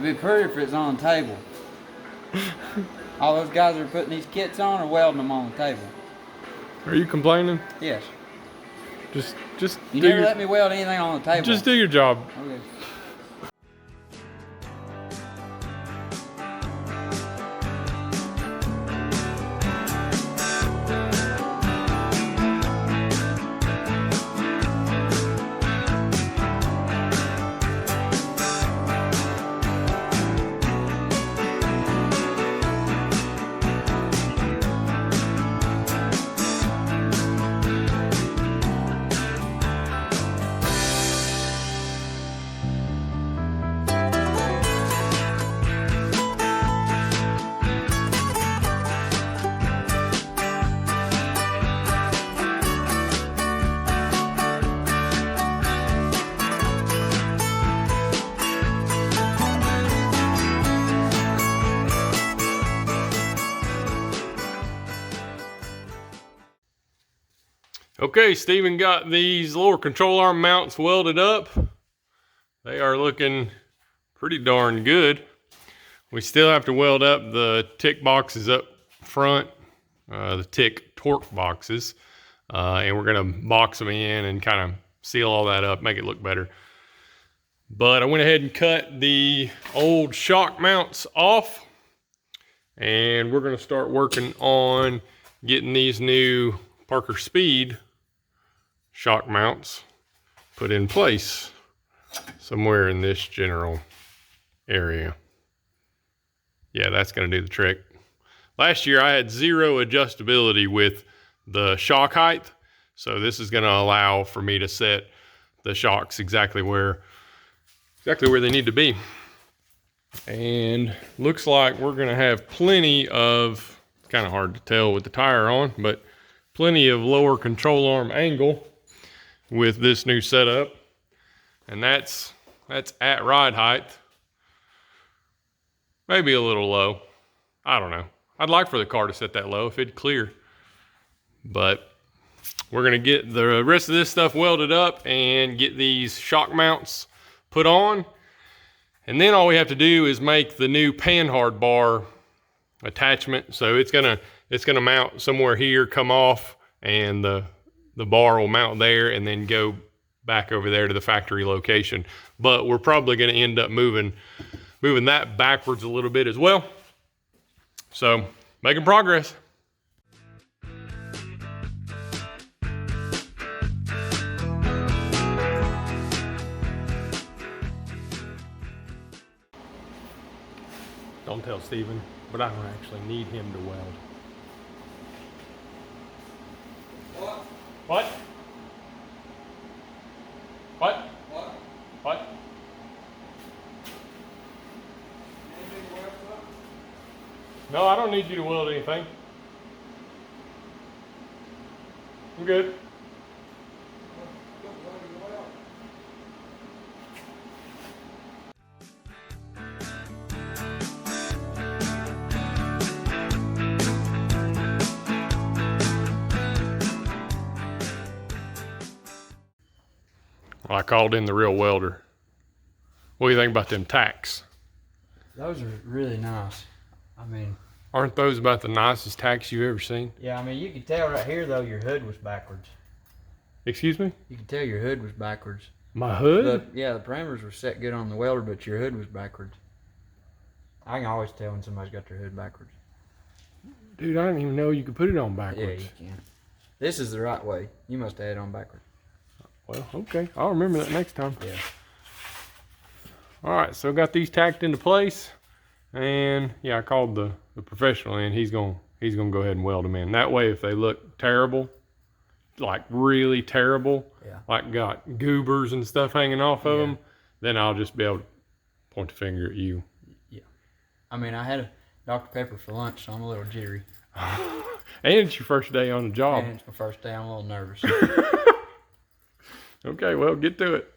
be pretty if it's on the table. All those guys that are putting these kits on are welding them on the table. Are you complaining? Yes. Just you never let me weld anything on the table. Just do your job. Okay. Okay, Steven got these lower control arm mounts welded up. They are looking pretty darn good. We still have to weld up the tick boxes up front, the tick torque boxes, and we're gonna box them in and kind of seal all that up, make it look better. But I went ahead and cut the old shock mounts off, and we're gonna start working on getting these new Parker Speed shock mounts put in place somewhere in this general area. Yeah, that's gonna do the trick. Last year I had 0 adjustability with the shock height, so this is gonna allow for me to set the shocks exactly where they need to be. And looks like we're gonna have plenty of, it's kind of hard to tell with the tire on, but plenty of lower control arm angle with this new setup. And that's at ride height. Maybe a little low. I don't know. I'd like for the car to set that low if it'd clear. But we're gonna get the rest of this stuff welded up and get these shock mounts put on. And then all we have to do is make the new panhard bar attachment. So it's gonna mount somewhere here, come off, and the bar will mount there and then go back over there to the factory location. But we're probably gonna end up moving that backwards a little bit as well. So, making progress. Don't tell Steven, but I don't actually need him to weld. What? What? What? What? Anything to weld up? No, I don't need you to weld anything. I'm good. I called in the real welder. What do you think about them tacks? Those are really nice. I mean, aren't those about the nicest tacks you've ever seen? Yeah, I mean, you can tell right here though your hood was backwards. Excuse me? You can tell your hood was backwards. My hood? Yeah, the parameters were set good on the welder, but your hood was backwards. I can always tell when somebody's got their hood backwards. Dude, I didn't even know you could put it on backwards. Yeah, you can. This is the right way. You must have had it on backwards. Well, okay. I'll remember that next time. Yeah. All right, so got these tacked into place, and yeah, I called the professional in. He's gonna go ahead and weld them in. That way, if they look terrible, like really terrible, yeah, like got goobers and stuff hanging off of them, then I'll just be able to point the finger at you. Yeah. I mean, I had a Dr. Pepper for lunch, so I'm a little jittery. And it's your first day on the job. And it's my first day. I'm a little nervous. Okay, well, get to it.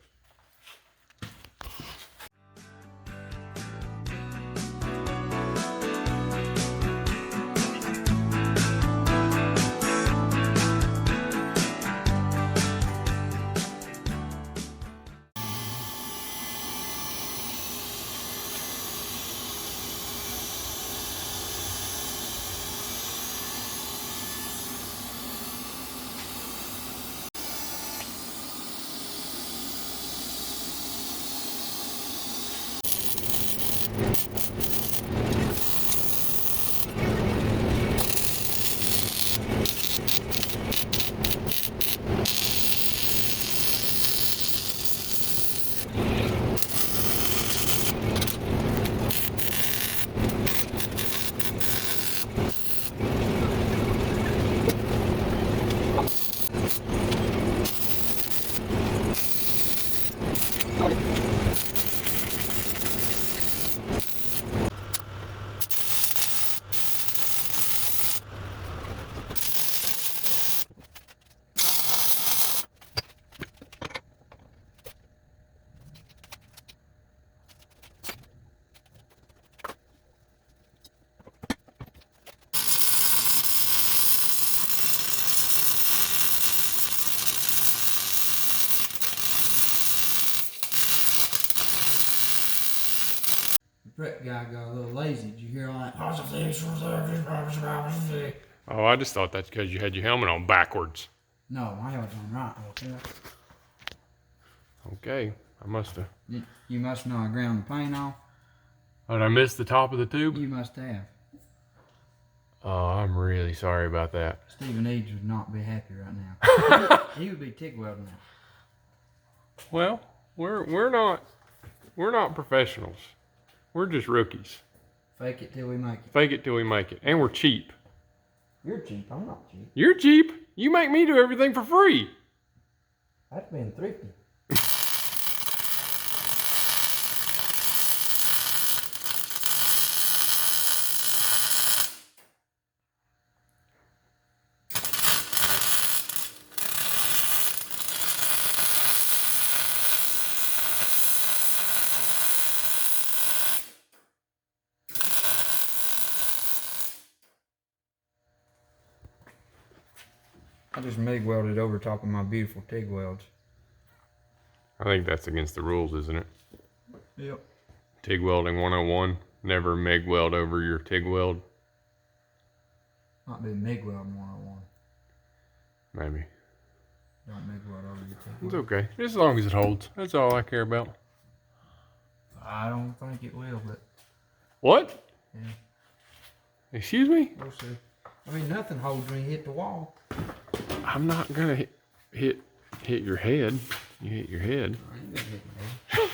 prep guy got a little lazy. Did you hear all that? Oh, I just thought that's because you had your helmet on backwards. No, my helmet's on right. Okay. Okay, I must have. You must know I ground the paint off. Oh, did I miss the top of the tube? You must have. Oh, I'm really sorry about that. Stephen Eads would not be happy right now. He would be TIG welding now. Well, we're not professionals. We're just rookies. Fake it till we make it. Fake it till we make it, and we're cheap. You're cheap. I'm not cheap. You're cheap. You make me do everything for free. That's being thrifty. I just MIG welded over top of my beautiful TIG welds. I think that's against the rules, isn't it? Yep. TIG welding 101. Never MIG weld over your TIG weld. Might be MIG welding 101. Maybe. Don't MIG weld over your TIG It's weld. okay. Just as long as it holds. That's all I care about. I don't think it will, but What? yeah, Excuse me? we'll see. I mean, nothing holds when you hit the wall. I'm not gonna hit your head. You hit your head. I ain't gonna hit my head.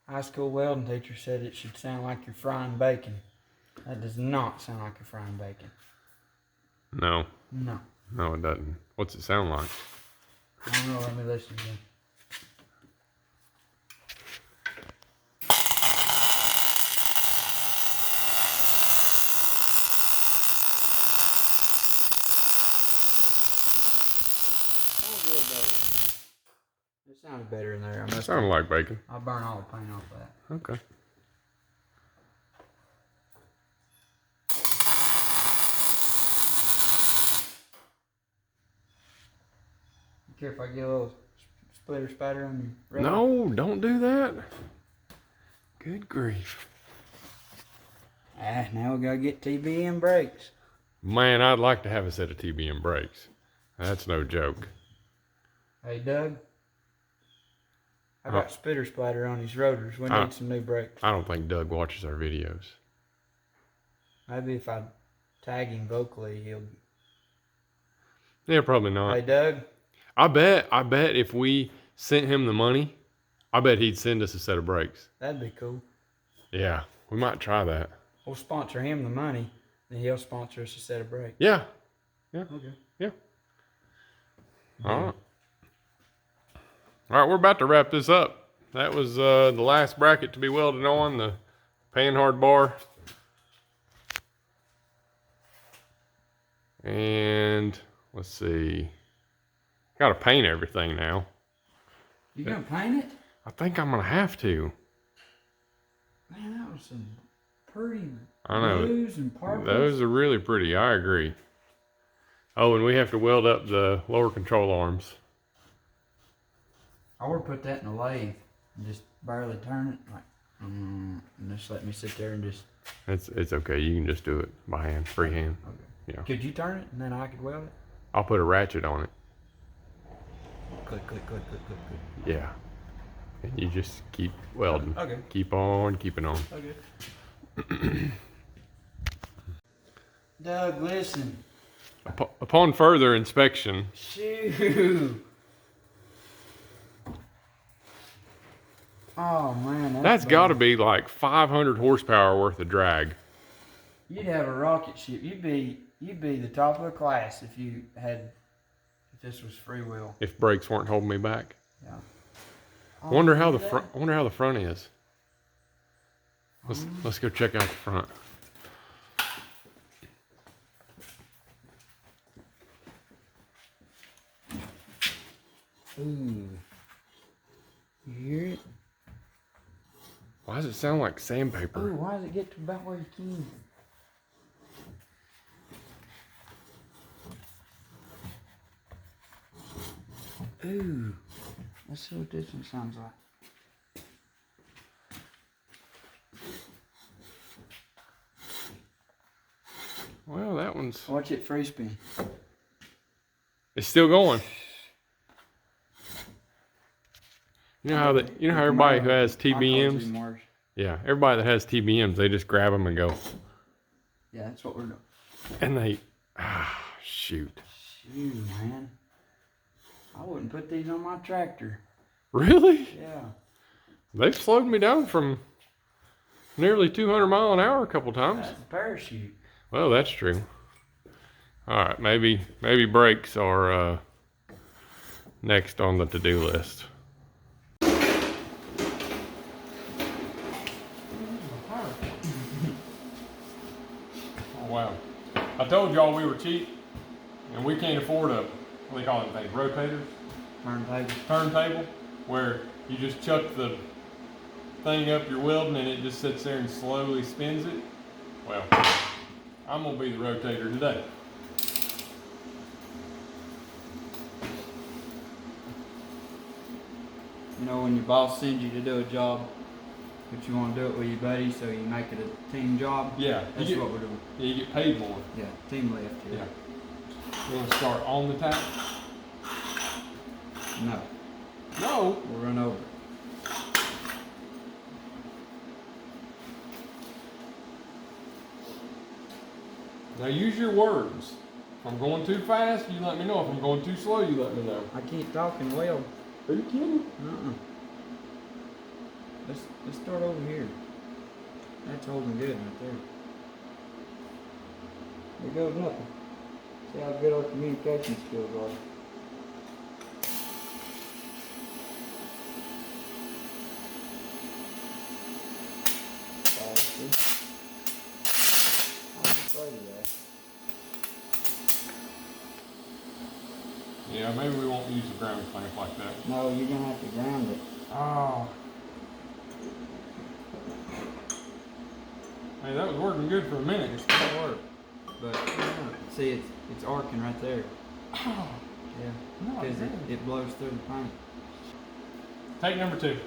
High school welding teacher said it should sound like you're frying bacon. That does not sound like you're frying bacon. No. No. No, it doesn't. What's it sound like? I don't know. Let me listen again. It sounded better in there. It sounded like bacon. I'll burn all the paint off that. Okay. You care if I get a little splitter spatter on your rod? No, don't do that. Good grief. Ah, now we gotta get TBM brakes. Man, I'd like to have a set of TBM brakes. That's no joke. Hey, Doug. I got spitter splatter on these rotors. We need some new brakes. I don't think Doug watches our videos. Maybe if I tag him vocally, he'll... Yeah, probably not. Hey, Doug. I bet if we sent him the money, I bet he'd send us a set of brakes. That'd be cool. Yeah, we might try that. We'll sponsor him the money, then he'll sponsor us a set of brakes. Yeah. Yeah. Okay. Yeah. All right. All right, we're about to wrap this up. That was the last bracket to be welded on, the panhard bar. And let's see. Got to paint everything now. You gonna paint it? I think I'm gonna have to. Man, that was some pretty I know. blues and purples. Those are really pretty. I agree. Oh, and we have to weld up the lower control arms. I would put that in a lathe and just barely turn it, like, and just let me sit there and just. It's okay. You can just do it by hand, freehand. Okay. Yeah. Could you turn it and then I could weld it? I'll put a ratchet on it. Click, click, click, click, click, click. Yeah. And you just keep welding. Okay. Keep on keeping on. Okay. Doug, listen. Upon further inspection. Shoo. Oh man, That's got to be like 500 horsepower worth of drag. You'd have a rocket ship. You'd be the top of the class if this was freewheel. If brakes weren't holding me back. Yeah. Wonder how the front is. Let's go check out the front. Ooh. Yeah. sound like sandpaper. Ooh, why does it get to about where you can? Ooh, let's see what this one sounds like. Well, that one's... Watch it free spin. It's still going. You know how everybody who has TBMs, yeah, everybody that has TBMs, they just grab them and go. Yeah, that's what we're doing. And they, shoot. Shoot, man. I wouldn't put these on my tractor. Really? Yeah. They've slowed me down from nearly 200 mile an hour a couple times. That's a parachute. Well, that's true. All right, maybe brakes are next on the to-do list. Oh wow! I told y'all we were cheap, and we can't afford a, what do they call them things? Rotators? Turntable, where you just chuck the thing up your welding and it just sits there and slowly spins it. Well, I'm gonna be the rotator today. You know, when your boss sends you to do a job, but you want to do it with your buddy, so you make it a team job. Yeah, That's what we're doing. Yeah, you get paid more. Yeah, team lift. Yeah. You want to start on the tap? No. No. We'll run over. Now use your words. If I'm going too fast, you let me know. If I'm going too slow, you let me know. I keep talking well. Are you kidding? Let's start over here. That's holding good right there. There goes nothing. See how good our communication skills are. I'm afraid of that. Yeah, maybe we won't use the ground clamp like that. No, you're gonna have to ground it. Oh. Hey, that was working good for a minute. It's gonna work, but see, it's arcing right there. Oh. Yeah, because it blows through the paint. Take number 2.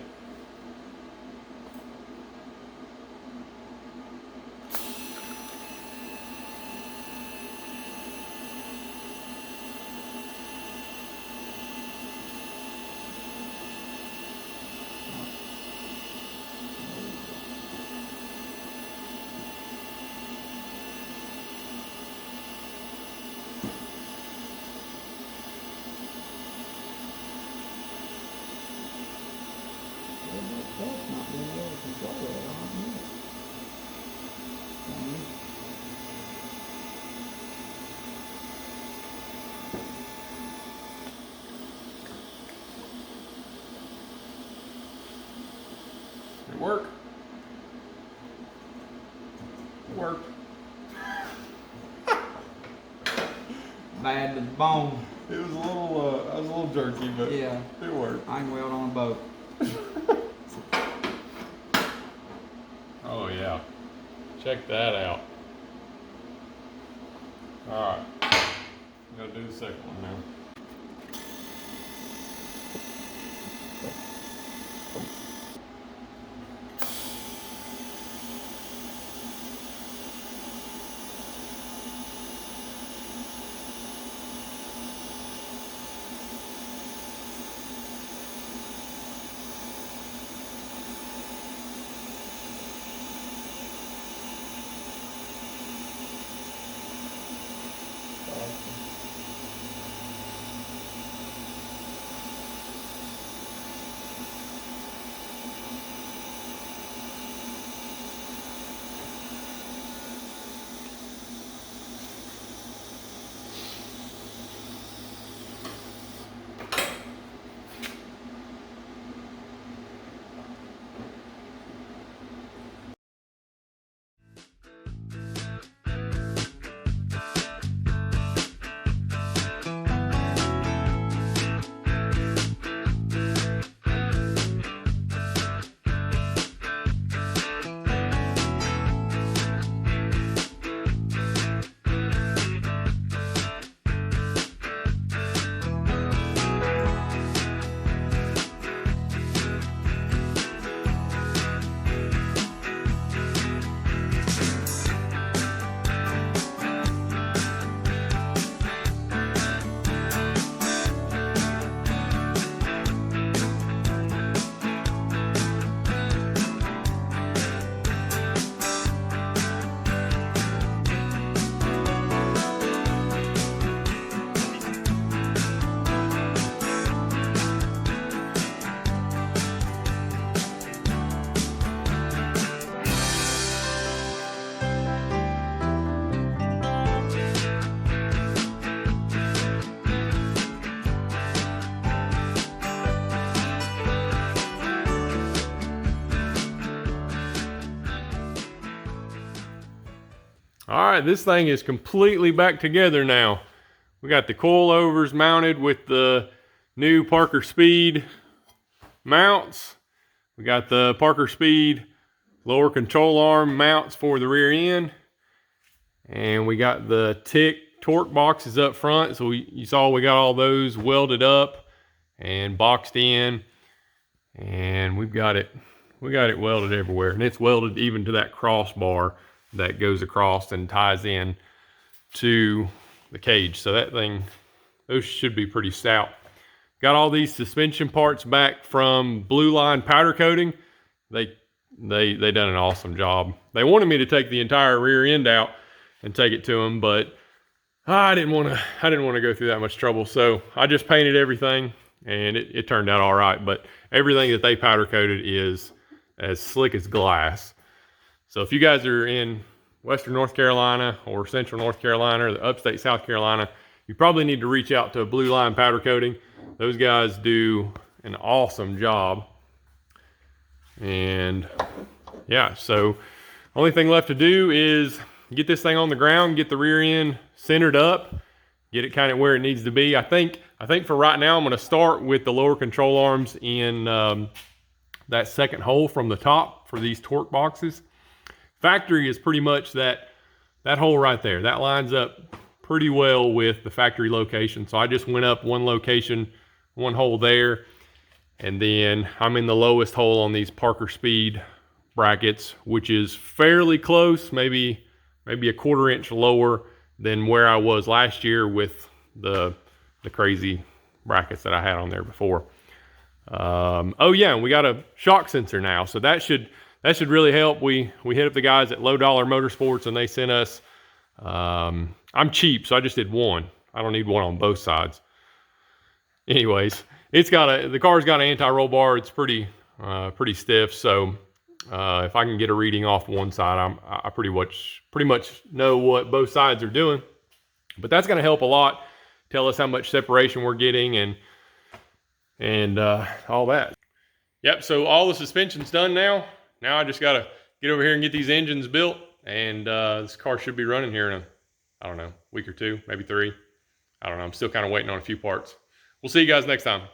That's not being able to control it on me. It worked. It worked. Bad to the bone. It was a little, I was a little jerky, but Yeah, it worked. I can weld on a boat. Oh yeah, check that out. All right, I'm gonna do the second one now. All right, this thing is completely back together now. We got the coilovers mounted with the new Parker Speed mounts. We got the Parker Speed lower control arm mounts for the rear end. And we got the torque boxes up front. So you saw we got all those welded up and boxed in. And we got it welded everywhere. And it's welded even to that crossbar that goes across and ties in to the cage. So that thing, those should be pretty stout. Got all these suspension parts back from Blue Line powder coating. They done an awesome job. They wanted me to take the entire rear end out and take it to them, but I didn't want to go through that much trouble. So I just painted everything and it turned out all right. But everything that they powder coated is as slick as glass. So if you guys are in Western North Carolina or Central North Carolina or the upstate South Carolina, you probably need to reach out to Blue Line Powder Coating. Those guys do an awesome job. And yeah, so only thing left to do is get this thing on the ground, get the rear end centered up, get it kind of where it needs to be. I think for right now, I'm going to start with the lower control arms in that second hole from the top for these torque boxes. Factory is pretty much that hole right there. That lines up pretty well with the factory location. So I just went up one location, one hole there, and then I'm in the lowest hole on these Parker Speed brackets, which is fairly close, maybe a 1/4 inch lower than where I was last year with the crazy brackets that I had on there before. Oh yeah, and we got a shock sensor now, so that should really help. We hit up the guys at Lowdoller Motorsports and they sent us, I'm cheap, so I just did one. I don't need one on both sides. Anyways, the car's got an anti-roll bar. It's pretty stiff. So if I can get a reading off one side, I pretty much know what both sides are doing. But that's going to help a lot. Tell us how much separation we're getting and all that. Yep. So all the suspension's done now. Now I just got to get over here and get these engines built, and this car should be running here in I don't know, week or two, maybe 3. I don't know. I'm still kind of waiting on a few parts. We'll see you guys next time.